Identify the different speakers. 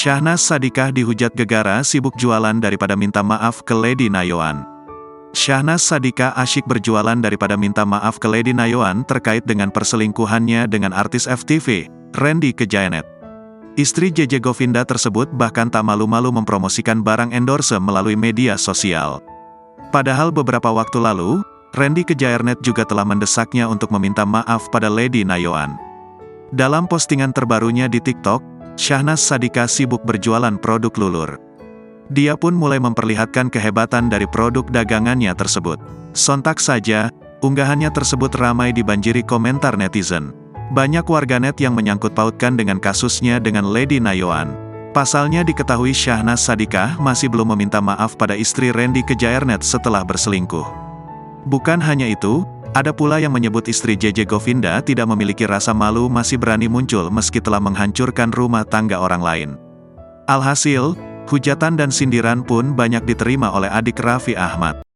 Speaker 1: Syahnaz Sadiqah dihujat gegara sibuk jualan daripada minta maaf ke Lady Nayoan. Syahnaz Sadiqah asyik berjualan daripada minta maaf ke Lady Nayoan terkait dengan perselingkuhannya dengan artis FTV, Randy Kejayanet. Istri JJ Govinda tersebut bahkan tak malu-malu mempromosikan barang endorse melalui media sosial. Padahal beberapa waktu lalu, Randy Kejayanet juga telah mendesaknya untuk meminta maaf pada Lady Nayoan. Dalam postingan terbarunya di TikTok, Syahnaz Sadiqah sibuk berjualan produk lulur. Dia pun mulai memperlihatkan kehebatan dari produk dagangannya tersebut. Sontak saja, unggahannya tersebut ramai dibanjiri komentar netizen. Banyak warganet yang menyangkut pautkan dengan kasusnya dengan Lady Nayoan. Pasalnya diketahui Syahnaz Sadiqah masih belum meminta maaf pada istri Randy Kejayanet setelah berselingkuh. Bukan hanya itu, ada pula yang menyebut istri JJ Govinda tidak memiliki rasa malu masih berani muncul meski telah menghancurkan rumah tangga orang lain. Alhasil, hujatan dan sindiran pun banyak diterima oleh adik Raffi Ahmad.